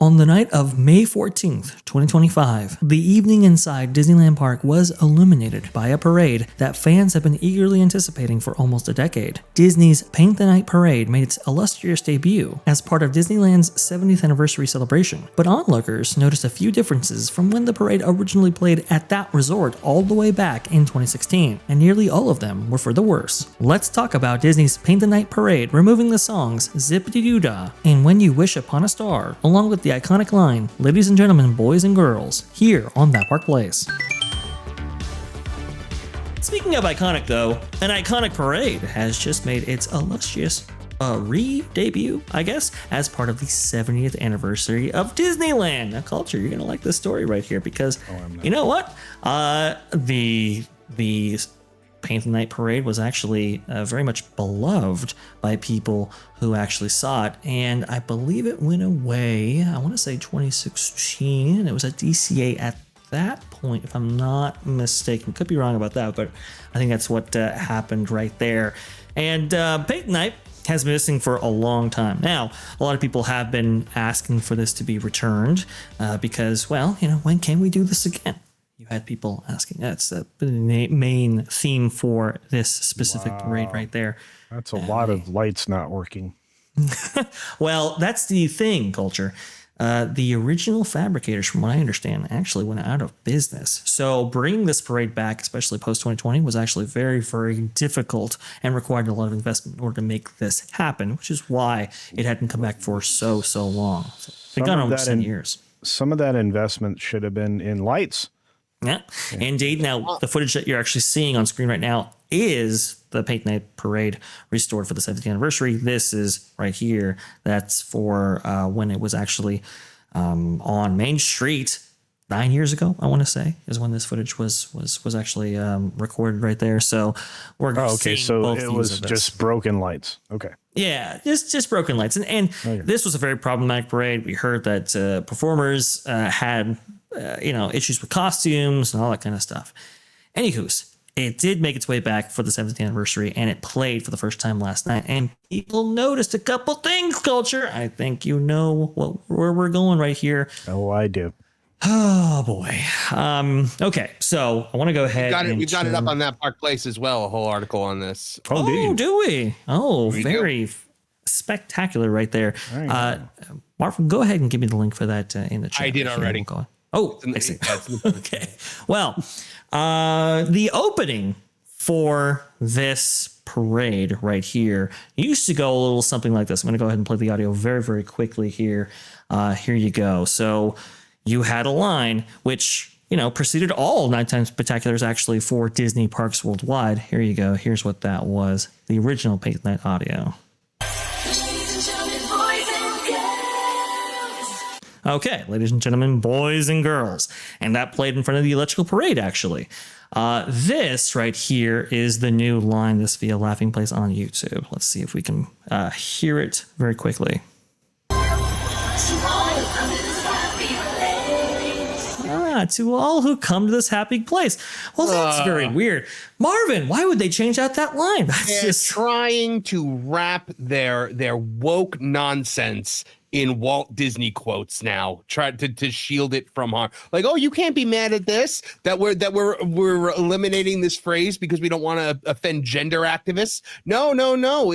On the night of May 14th, 2025, the evening inside Disneyland Park was illuminated by a parade that fans have been eagerly anticipating for almost a decade. Disney's Paint the Night Parade made its illustrious debut as part of Disneyland's 70th anniversary celebration, but onlookers noticed a few differences from when the parade originally played at that resort all the way back in 2016, and nearly all of them were for the worse. Let's talk about Disney's Paint the Night Parade removing the songs Zip-a-dee-doo-dah and When You Wish Upon a Star, along with the iconic line, "Ladies and gentlemen, boys and girls," here on That Park Place. Speaking of iconic though, an iconic parade has just made its illustrious re-debut, I guess, as part of the 70th anniversary of Disneyland. Now, Culture, you're gonna like this story right here because you know what? The Paint the Night Parade was actually very much beloved by people who actually saw it, and I believe it went away, I want to say 2016. It was at DCA at that point, if I'm not mistaken. Could be wrong about that, but I think that's what happened right there. And Paint the Night has been missing for a long time. Now, a lot of people have been asking for this to be returned because, well, you know, when can we do this again? You had people asking. That's the main theme for this specific parade right there. That's a lot of lights not working. Well, that's the thing, Culture. The original fabricators, from what I understand, actually went out of business. So bringing this parade back, especially post-2020, was actually very, very difficult and required a lot of investment in order to make this happen, which is why it hadn't come back for so long. So it's gone almost 10 years. Some of that investment should have been in lights. Yeah, indeed. Now, the footage that you're actually seeing on screen right now is the Paint Night Parade restored for the 70th anniversary. This is right here. That's for when it was actually on Main Street 9 years ago, I want to say, is when this footage was actually recorded right there. So we're seeing so both it was just broken lights. Okay. Yeah, just broken lights. And okay. This was a very problematic parade. We heard that performers had issues with costumes and all that kind of stuff. Anywho's, it did make its way back for the 70th anniversary, and it played for the first time last night. And people noticed a couple things, Culture. I think you know where we're going right here. Oh, I do. Oh boy. Okay, so I want to go ahead. We got it up on That Park Place as well. A whole article on this. Oh, do we? Oh, very spectacular right there. Right. Marvin, go ahead and give me the link for that in the chat. I did already. Oh, I see. Okay. Well, the opening for this parade right here used to go a little something like this. I'm going to go ahead and play the audio very, very quickly here. Here you go. So you had a line which, preceded all nighttime spectaculars actually for Disney parks worldwide. Here you go. Here's what that was. The original Paint the Night audio. Okay, ladies and gentlemen, boys and girls. And that played in front of the electrical parade, actually. This right here is the new line, this via Laughing Place on YouTube. Let's see if we can hear it very quickly. To all who come to this happy place. Well, that's very weird. Marvin, why would they change out that line? They're just trying to wrap their woke nonsense in Walt Disney quotes now, try to shield it from harm. Like, oh, you can't be mad at this, that we're eliminating this phrase because we don't want to offend gender activists. No.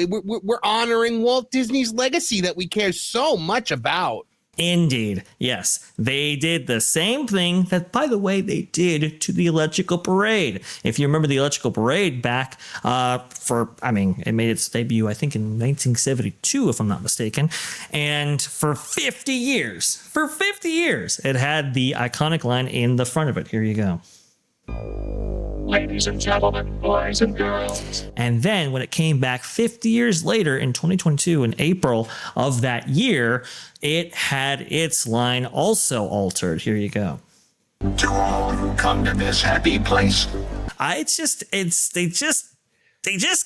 We're honoring Walt Disney's legacy that we care so much about. Indeed. Yes. They did the same thing that, by the way, they did to the electrical parade. If you remember the electrical parade back it made its debut, I think, in 1972, if I'm not mistaken. And for 50 years, it had the iconic line in the front of it. Here you go. Ladies and gentlemen, boys and girls. And then when it came back 50 years later in 2022, in April of that year, it had its line also altered. Here you go. To all who come to this happy place. They just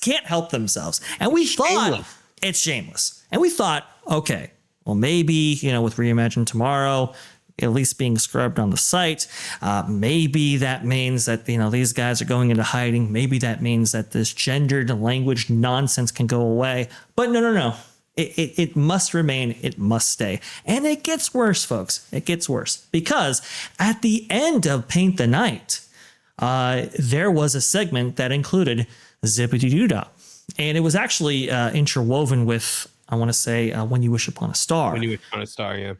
can't help themselves. And we thought it's shameless. And we thought, okay, well, maybe, with Reimagine Tomorrow, at least being scrubbed on the site. Maybe that means that, these guys are going into hiding. Maybe that means that this gendered language nonsense can go away. But no. It must remain. It must stay. And it gets worse, folks. It gets worse because at the end of Paint the Night, there was a segment that included zip-a-dee-doo-dah. And it was actually interwoven with, I want to say, When You Wish Upon a Star. When You Wish Upon a Star, yeah.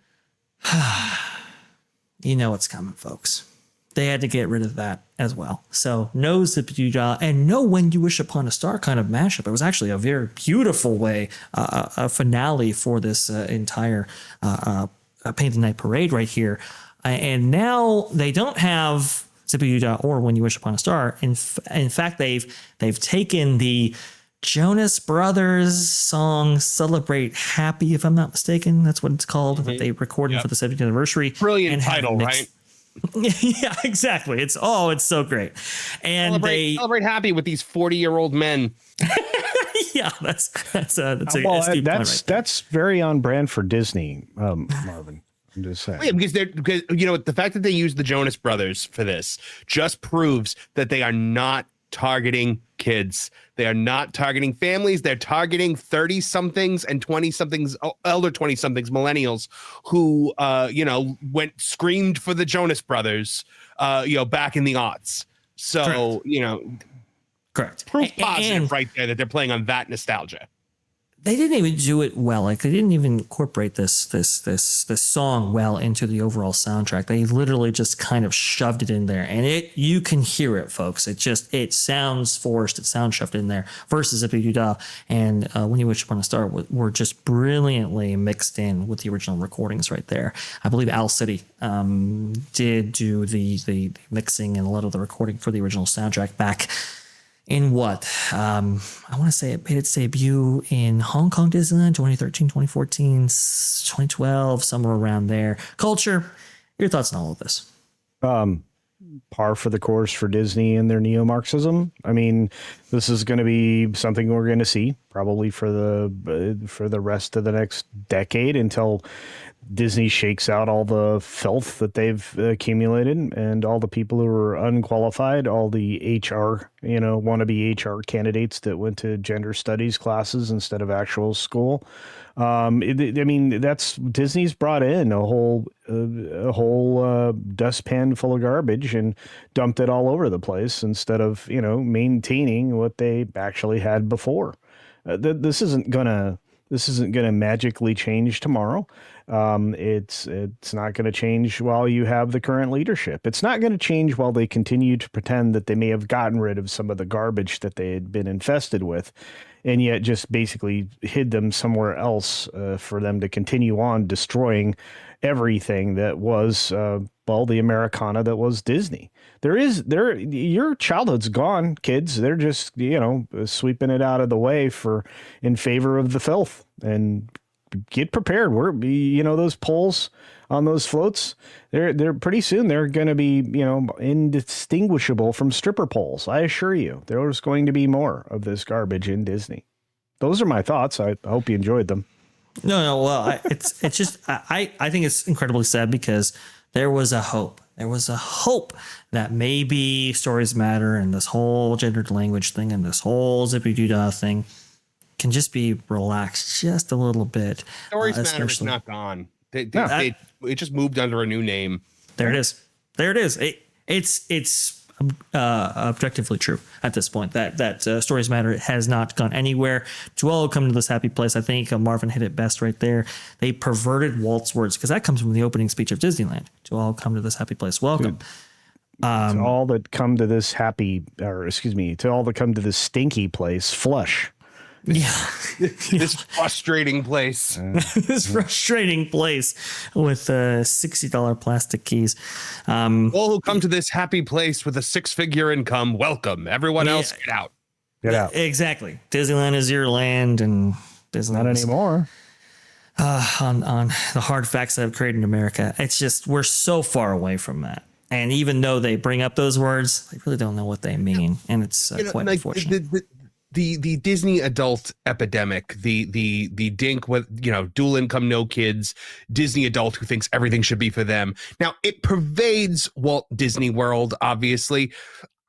You know what's coming, folks. They had to get rid of that as well. So no zip-a-dee-dah and no When You Wish Upon a Star kind of mashup. It was actually a very beautiful way, a finale for this entire Paint the Night parade right here. And now they don't have zip-a-dee-dah or When You Wish Upon a Star. In fact, they've taken the Jonas Brothers song "Celebrate Happy," if I'm not mistaken. That's what it's called. That they recorded for the 70th anniversary. Brilliant title, right? Yeah, exactly. It's so great. And celebrate happy with these 40-year-old men. Yeah, that's very on brand for Disney, Marvin. I'm just saying. Yeah, because you know, the fact that they use the Jonas Brothers for this just proves that they are not targeting kids. They are not targeting families. They're targeting 30-somethings and 20-somethings, elder 20-somethings, millennials who, screamed for the Jonas Brothers, back in the aughts. So, Correct. Correct. Proof positive right there that they're playing on that nostalgia. They didn't even do it well. Like they didn't even incorporate this song well into the overall soundtrack. They literally just kind of shoved it in there, and you can hear it, folks. It sounds forced. It sounds shoved in there. Versus zip-a-dee-doo-dah and When You Wish Upon a Star were just brilliantly mixed in with the original recordings right there. I believe Owl City did do the mixing and a lot of the recording for the original soundtrack back in what? I want to say it made its debut in Hong Kong Disneyland, 2013, 2014, 2012, somewhere around there. Culture, your thoughts on all of this? Par for the course for Disney and their neo-Marxism. I mean, this is going to be something we're going to see probably for the rest of the next decade until Disney shakes out all the filth that they've accumulated and all the people who are unqualified, all the HR, wannabe HR candidates that went to gender studies classes instead of actual school. That's Disney's brought in a whole dustpan full of garbage and dumped it all over the place instead of, maintaining what they actually had before. This isn't gonna magically change tomorrow. It's not going to change while you have the current leadership. It's not going to change while they continue to pretend that they may have gotten rid of some of the garbage that they had been infested with, and yet just basically hid them somewhere else for them to continue on destroying everything that was, the Americana that was Disney. Your childhood's gone, kids. They're just, sweeping it out of the way in favor of the filth. And get prepared. Those poles on those floats, they're pretty soon they're going to be, indistinguishable from stripper poles. I assure you, there's going to be more of this garbage in Disney. Those are my thoughts. I hope you enjoyed them. No. Well, it's just, I think it's incredibly sad because there was a hope. There was a hope that maybe Stories Matter and this whole gendered language thing and this whole zip-a-dee-doo-dah thing can just be relaxed just a little bit. Stories Matter is not gone. It just moved under a new name. There it is. It's objectively true at this point that Stories Matter has not gone anywhere. To all who come to this happy place, I think Marvin hit it best right there. They perverted Walt's words because that comes from the opening speech of Disneyland. To all who come to this happy place, welcome. To all that come to this to all that come to this stinky place, flush. Yeah. This frustrating place. This frustrating place with $60 plastic keys. All who come to this happy place with a 6-figure income, welcome. Everyone else, get out. Get out. Exactly. Disneyland is your land, and Disneyland not anymore. On the hard facts that have created America. It's just we're so far away from that. And even though they bring up those words, they really don't know what they mean, and it's quite unfortunate. The Disney adult epidemic, the dink with, dual income, no kids, Disney adult who thinks everything should be for them. Now, it pervades Walt Disney World, obviously.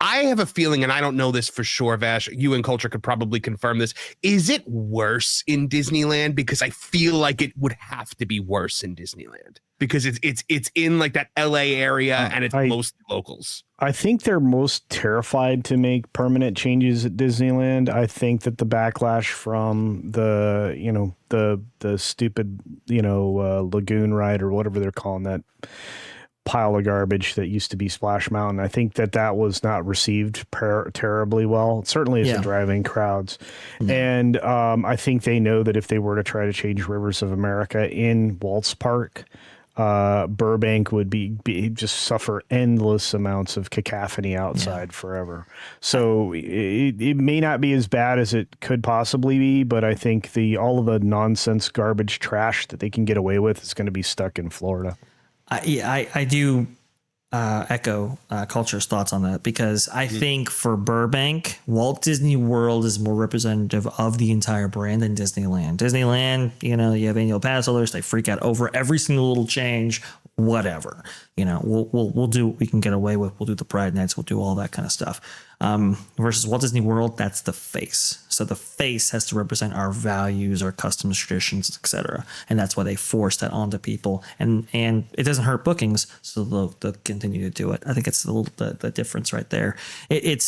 I have a feeling, and I don't know this for sure, Vash, you and Culture could probably confirm this. Is it worse in Disneyland? Because I feel like it would have to be worse in Disneyland because it's in like that LA area and it's mostly locals. I think they're most terrified to make permanent changes at Disneyland. I think that the backlash from the stupid, lagoon ride or whatever they're calling that pile of garbage that used to be Splash Mountain. I think that was not received terribly well. It certainly isn't driving crowds. Mm-hmm. And I think they know that if they were to try to change Rivers of America in Walt's Park, Burbank would be just suffer endless amounts of cacophony outside forever. So it may not be as bad as it could possibly be, but I think all of the nonsense garbage trash that they can get away with is going to be stuck in Florida. I do echo Culture's thoughts on that, because I think for Burbank, Walt Disney World is more representative of the entire brand than Disneyland. Disneyland, you have annual pass holders, they freak out over every single little change, whatever. We'll do what we can get away with. We'll do the Pride Nights, we'll do all that kind of stuff. Versus Walt Disney World, that's the face. So the face has to represent our values, our customs, traditions, etc. And that's why they force that onto people. And it doesn't hurt bookings, so they'll continue to do it. I think it's the difference right there. It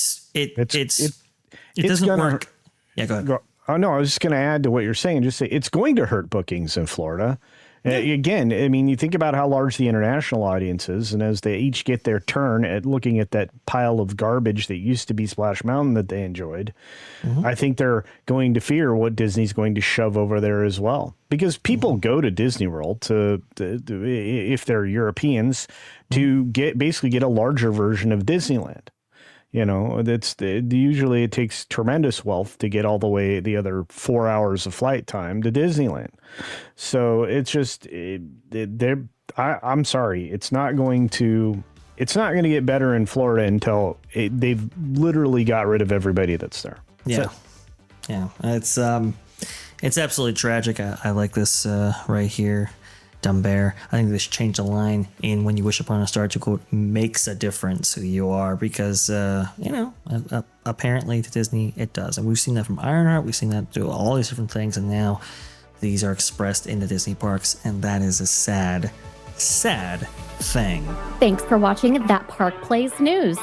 doesn't work. Yeah, go ahead. Oh no, I was just going to add to what you're saying. Just say it's going to hurt bookings in Florida. Again, I mean, you think about how large the international audience is, and as they each get their turn at looking at that pile of garbage that used to be Splash Mountain that they enjoyed, I think they're going to fear what Disney's going to shove over there as well. Because people go to Disney World to if they're Europeans, to basically get a larger version of Disneyland. Usually it takes tremendous wealth to get all the way the other 4 hours of flight time to Disneyland. So it's just I'm sorry, it's not going to get better in Florida until they've literally got rid of everybody that's there. Yeah, it's absolutely tragic. I like this right here. Dumb Bear. I think they should change the line in "When you wish upon a star" to quote "makes a difference who you are," because apparently to Disney it does, and we've seen that from Ironheart. We've seen that do all these different things, and now these are expressed in the Disney parks, and that is a sad thing. Thanks for watching That Park Plays News.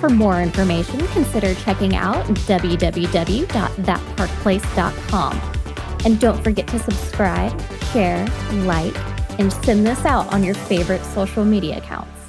For more information, consider checking out www.thatparkplace.com. And don't forget to subscribe, share, like, and send this out on your favorite social media accounts.